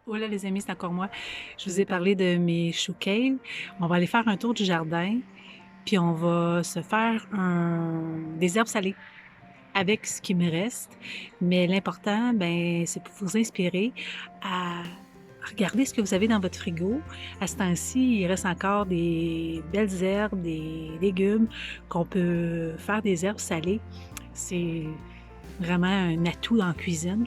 Hola les amis, c'est encore moi. Je vous ai parlé de mes choux kale. On va aller faire un tour du jardin, puis on va se faire des herbes salées avec ce qui me reste. Mais l'important, ben, c'est pour vous inspirer à regarder ce que vous avez dans votre frigo. À ce temps-ci, il reste encore des belles herbes, des légumes qu'on peut faire des herbes salées. C'est vraiment un atout dans la cuisine.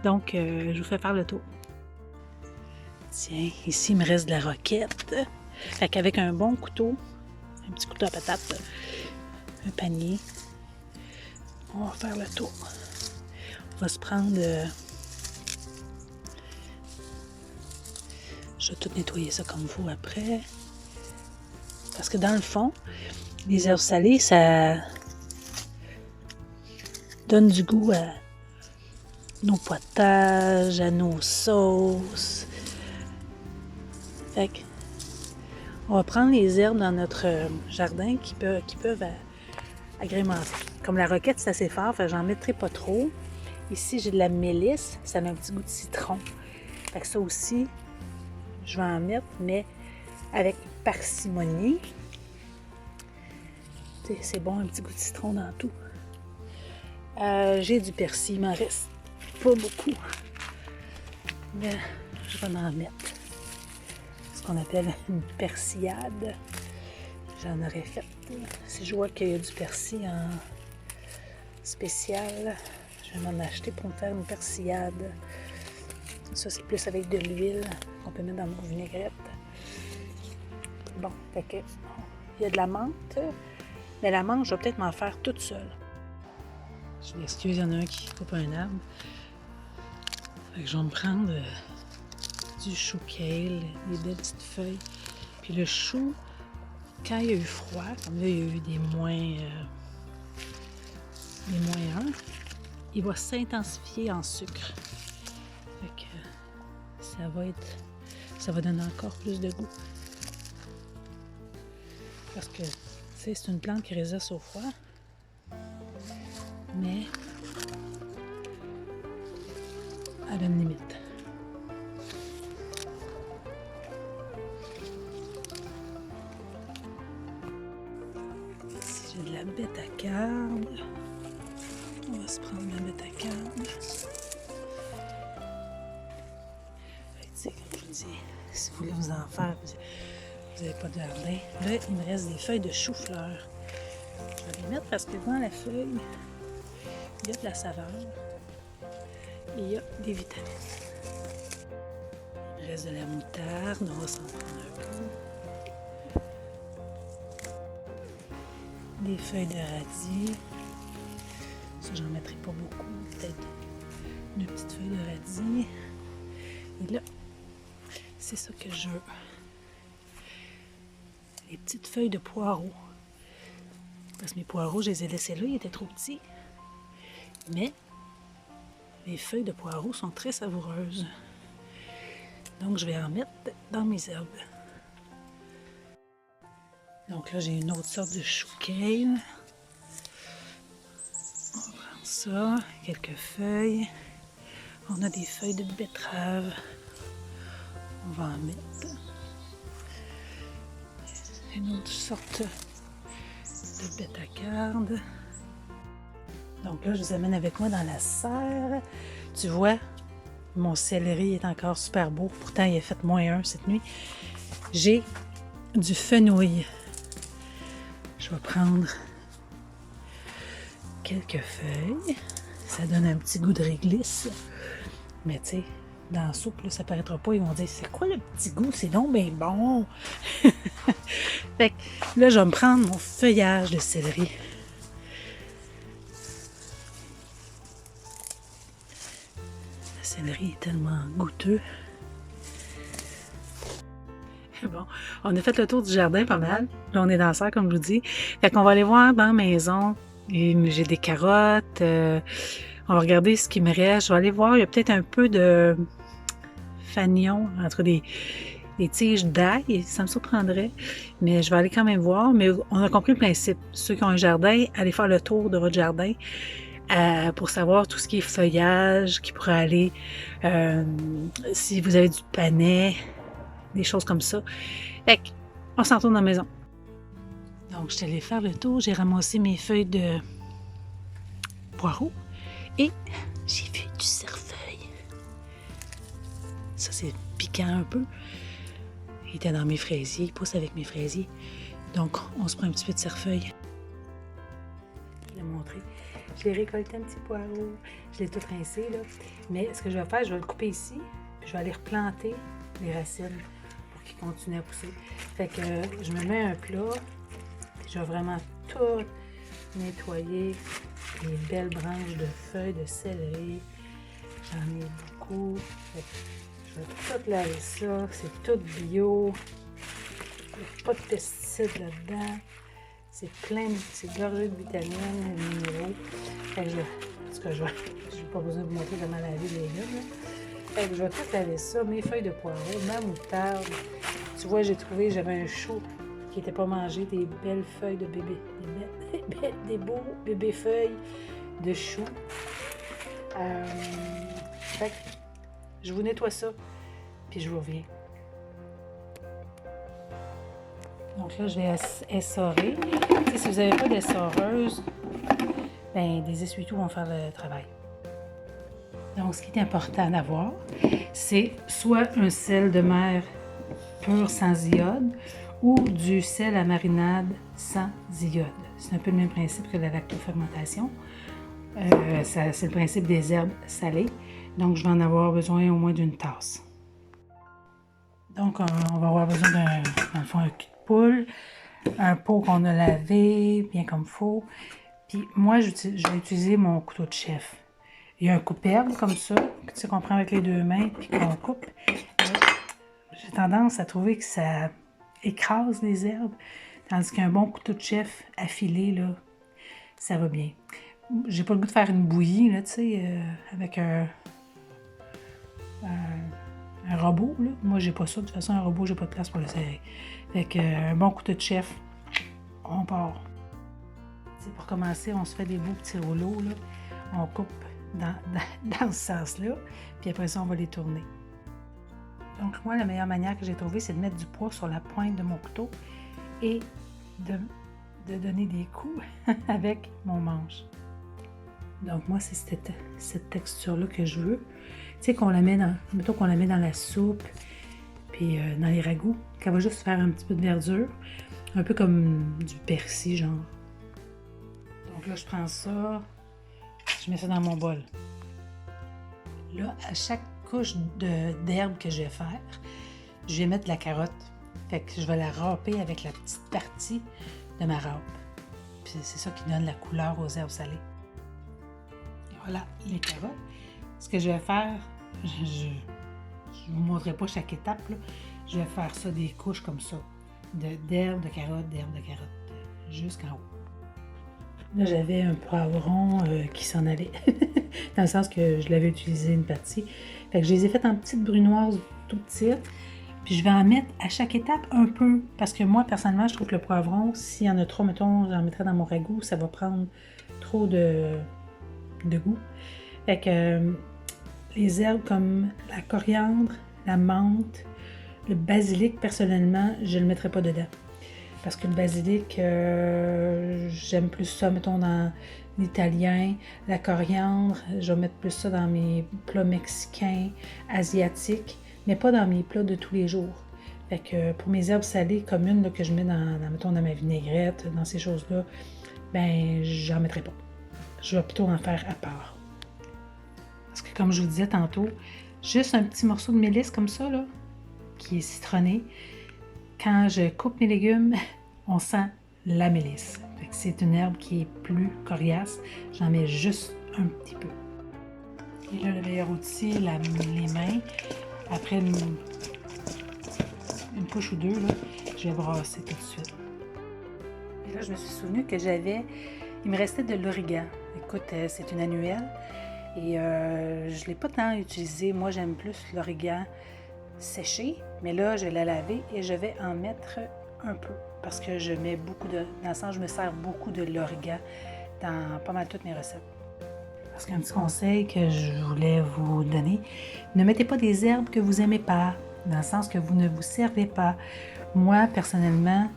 Donc, je vous fais faire le tour. Tiens, ici, il me reste de la roquette. Fait qu'avec un bon couteau, un petit couteau à patate, un panier, on va faire le tour. On va se prendre... je vais tout nettoyer ça comme il faut après. Parce que dans le fond, les herbes salées, ça donne du goût à nos potages, à nos sauces. Fait que on va prendre les herbes dans notre jardin qui peuvent agrémenter. Comme la roquette, c'est assez fort, fait que j'en mettrai pas trop. Ici, j'ai de la mélisse, ça a un petit goût de citron. Fait que ça aussi, je vais en mettre, mais avec parcimonie. C'est bon, un petit goût de citron dans tout. J'ai du persil, il m'en reste pas beaucoup. Mais je vais en mettre. Ce qu'on appelle une persillade. J'en aurais fait. Si je vois qu'il y a du persil en spécial, je vais m'en acheter pour me faire une persillade. Ça, c'est plus avec de l'huile qu'on peut mettre dans nos vinaigrettes. Bon, fait que il y a de la menthe, mais la menthe, je vais peut-être m'en faire toute seule. Je m'excuse, il y en a un qui coupe un arbre. Fait que je vais me prendre du chou kale, des belles petites feuilles. Puis le chou, quand il y a eu froid, comme là, il y a eu des moins 1, il va s'intensifier en sucre. Fait que ça va donner encore plus de goût. Parce que, tu sais, c'est une plante qui résiste au froid. Mais elle a une limite. Ici, j'ai de la bêta-carbe. On va se prendre la bêta-carbe. Comme je vous dis, si vous voulez vous en faire, vous n'avez pas de jardin. Là, il me reste des feuilles de chou-fleur. Je vais les mettre parce que dans la feuille, il y a de la saveur et il y a des vitamines. Il me reste de la moutarde, on va s'en prendre un peu. Des feuilles de radis. Ça, j'en mettrai pas beaucoup, peut-être 2 petites feuilles de radis. Et là, c'est ça que je veux. Les petites feuilles de poireaux. Parce que mes poireaux, je les ai laissés là, ils étaient trop petits. Mais les feuilles de poireaux sont très savoureuses. Donc, je vais en mettre dans mes herbes. Donc là, j'ai une autre sorte de chou kale. On va prendre ça, quelques feuilles. On a des feuilles de betterave. On va en mettre. Une autre sorte de bêta-carbe. Donc là, je vous amène avec moi dans la serre. Tu vois, mon céleri est encore super beau. Pourtant, il a fait -1 cette nuit. J'ai du fenouil. Je vais prendre quelques feuilles. Ça donne un petit goût de réglisse. Mais tu sais, dans la soupe, là, ça paraîtra pas. Ils vont dire, c'est quoi le petit goût? C'est donc bien bon. Fait que là, je vais me prendre mon feuillage de céleri. Le céleri est tellement goûteux. Bon, on a fait le tour du jardin pas mal. Là, on est dans la serre, comme je vous dis. Fait qu'on va aller voir dans la maison. Et j'ai des carottes. On va regarder ce qui me reste. Je vais aller voir. Il y a peut-être un peu de fanion entre des tiges d'ail. Ça me surprendrait. Mais je vais aller quand même voir. Mais on a compris le principe. Ceux qui ont un jardin, allez faire le tour de votre jardin. pour savoir tout ce qui est feuillage, qui pourrait aller, si vous avez du panais, des choses comme ça. Fait qu'on s'en retourne dans la maison. Donc, je suis allée faire le tour, j'ai ramassé mes feuilles de poireaux et j'ai vu du cerfeuil. Ça, c'est piquant un peu. Il était dans mes fraisiers, il pousse avec mes fraisiers. Donc, on se prend un petit peu de cerfeuil. Je vais le montrer. Je l'ai récolté un petit poireau. Je l'ai tout rincé, là. Mais ce que je vais faire, je vais le couper ici, puis je vais aller replanter les racines pour qu'il continue à pousser. Fait que je me mets un plat, puis je vais vraiment tout nettoyer les belles branches de feuilles de céleri. J'en ai beaucoup. Fait que je vais tout laver ça. C'est tout bio. Il n'y a pas de pesticides là-dedans. C'est plein, c'est gorgé de vitamines, de minéraux. Fait que en tout cas, je n'ai pas besoin de vous montrer comment laver les légumes. Là. Fait que je vais tout laver ça, mes feuilles de poireau, ma moutarde. Tu vois, j'avais un chou qui n'était pas mangé, des belles feuilles de bébé, des beaux bébés feuilles de chou. Fait que je vous nettoie ça, puis je vous reviens. Donc là, je vais essorer. Si vous n'avez pas d'essoreuse, ben, des essuie-tout vont faire le travail. Donc, ce qui est important d'avoir, c'est soit un sel de mer pur sans iode ou du sel à marinade sans iode. C'est un peu le même principe que la lactofermentation. C'est le principe des herbes salées. Donc, je vais en avoir besoin au moins d'une tasse. Donc, on va avoir besoin d'un fond, un cul de poule, un pot qu'on a lavé bien comme il faut. Puis moi, je vais utiliser mon couteau de chef. Il y a un coupe-herbe comme ça, tu sais, qu'on prend avec les deux mains puis qu'on coupe. J'ai tendance à trouver que ça écrase les herbes, tandis qu'un bon couteau de chef affilé, là, ça va bien. J'ai pas le goût de faire une bouillie, là, tu sais, avec un robot, là. Moi, j'ai pas ça. De toute façon, un robot, j'ai pas de place pour le serrer. Fait que, un bon couteau de chef, on part. T'sais, pour commencer, on se fait des beaux petits rouleaux, là. On coupe dans ce sens-là, puis après ça, on va les tourner. Donc, moi, la meilleure manière que j'ai trouvée, c'est de mettre du poids sur la pointe de mon couteau et de donner des coups avec mon manche. Donc, moi, c'est cette texture-là que je veux. Tu sais, mettons qu'on la met dans la soupe, puis dans les ragoûts, qu'elle va juste faire un petit peu de verdure, un peu comme du persil, genre. Donc là, je prends ça, je mets ça dans mon bol. Là, à chaque couche d'herbe que je vais faire, je vais mettre de la carotte. Fait que je vais la râper avec la petite partie de ma râpe. Puis c'est ça qui donne la couleur aux herbes salées. Et voilà, les carottes. Ce que je vais faire, je ne vous montrerai pas chaque étape, là. Je vais faire ça des couches comme ça, d'herbes, de carottes, jusqu'en haut. Là, j'avais un poivron qui s'en allait, dans le sens que je l'avais utilisé une partie. Fait que je les ai faites en petites brunoises tout petites. Puis je vais en mettre à chaque étape un peu, parce que moi, personnellement, je trouve que le poivron, s'il y en a trop, mettons, j'en mettrais dans mon ragoût, ça va prendre trop de goût. Fait que les herbes comme la coriandre, la menthe, le basilic, personnellement, je ne le mettrais pas dedans. Parce que le basilic, j'aime plus ça, mettons, dans l'italien. La coriandre, je vais mettre plus ça dans mes plats mexicains, asiatiques, mais pas dans mes plats de tous les jours. Fait que pour mes herbes salées communes là, que je mets mettons, dans ma vinaigrette, dans ces choses-là, ben, j'en mettrai pas. Je vais plutôt en faire à part. Parce que comme je vous disais tantôt, juste un petit morceau de mélisse comme ça, là, qui est citronné, quand je coupe mes légumes, on sent la mélisse. C'est une herbe qui est plus coriace. J'en mets juste un petit peu. Et là, le meilleur outil, les mains. Après une couche ou deux, là, je vais brasser tout de suite. Et là, je me suis souvenu que il me restait de l'origan. Écoute, c'est une annuelle. Et je ne l'ai pas tant utilisé. Moi, j'aime plus l'origan séché, mais là, je vais la laver et je vais en mettre un peu parce que je mets dans le sens, je me sers beaucoup de l'origan dans pas mal toutes mes recettes. Parce qu'un petit conseil que je voulais vous donner, ne mettez pas des herbes que vous n'aimez pas, dans le sens que vous ne vous servez pas. Moi, personnellement,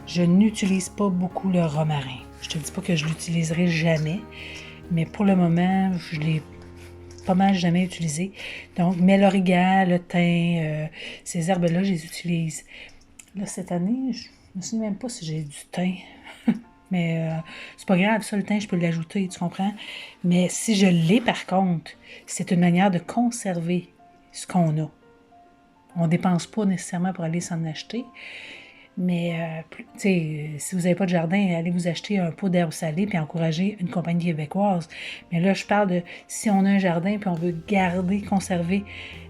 je n'utilise pas beaucoup le romarin. Je te dis pas que je l'utiliserai jamais, mais pour le moment, je l'ai pas mal jamais utilisé. Donc, mais l'origan, le thym, ces herbes-là, je les utilise. Là, cette année, je me souviens même pas si j'ai du thym. Mais c'est pas grave, ça, le thym, je peux l'ajouter, tu comprends? Mais si je l'ai, par contre, c'est une manière de conserver ce qu'on a. On ne dépense pas nécessairement pour aller s'en acheter. Mais, tu sais, si vous n'avez pas de jardin, allez vous acheter un pot d'herbe salée puis encourager une compagnie québécoise. Mais là, je parle de si on a un jardin puis on veut garder, conserver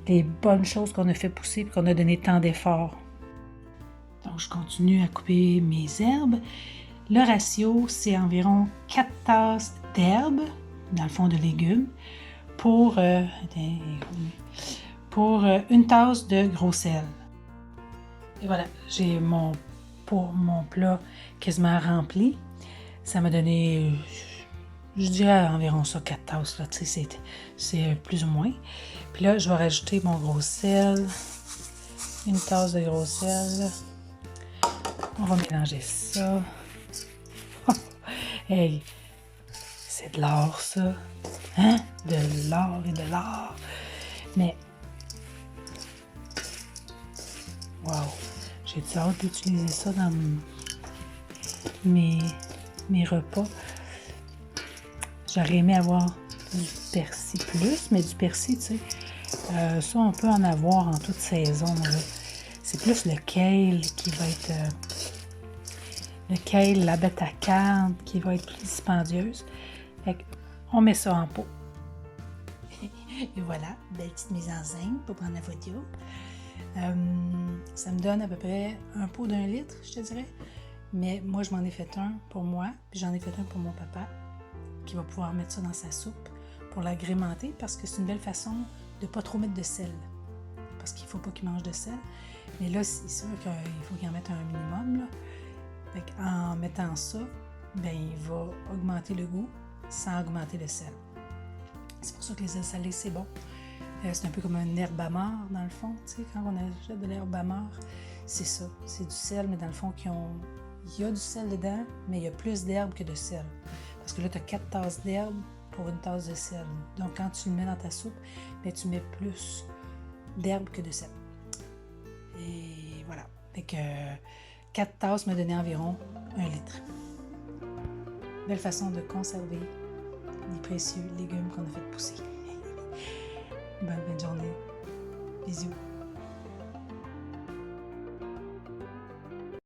les bonnes choses qu'on a fait pousser puis qu'on a donné tant d'efforts. Donc, je continue à couper mes herbes. Le ratio, c'est environ 4 tasses d'herbes, dans le fond de légumes, pour une tasse de gros sel. Et voilà, j'ai mon plat quasiment rempli. Ça m'a donné, je dirais environ ça, 4 tasses. Là, c'est plus ou moins. Puis là, je vais rajouter mon gros sel. Une tasse de gros sel. On va mélanger ça. Hey, c'est de l'or, ça. Hein? De l'or et de l'or. Mais, wow, j'ai hâte d'utiliser ça dans mes repas. J'aurais aimé avoir du persil plus, mais du persil, tu sais, ça, on peut en avoir en toute saison. Là. C'est plus le kale qui va être... le kale, la bête à carne qui va être plus dispendieuse. Fait on met ça en pot. Et voilà, belle petite mise en scène pour prendre la photo. Ça me donne à peu près un pot d'1 litre, je te dirais. Mais moi, je m'en ai fait un pour moi, puis j'en ai fait un pour mon papa, qui va pouvoir mettre ça dans sa soupe pour l'agrémenter, parce que c'est une belle façon de ne pas trop mettre de sel. Parce qu'il ne faut pas qu'il mange de sel. Mais là, c'est sûr qu'il faut qu'il en mette un minimum, là. En mettant ça, ben, il va augmenter le goût sans augmenter le sel. C'est pour ça que les ailes salées, c'est bon. C'est un peu comme une herbe amare, dans le fond. Tu sais, quand on achète de l'herbe amare, c'est ça. C'est du sel, mais dans le fond, il y a du sel dedans, mais il y a plus d'herbe que de sel. Parce que là, tu as 4 tasses d'herbe pour une tasse de sel. Donc, quand tu le mets dans ta soupe, ben, tu mets plus d'herbe que de sel. Et voilà. Fait que 4 tasses me donnaient environ 1 litre. Belle façon de conserver les précieux légumes qu'on a fait pousser. Bonne journée. Bisous.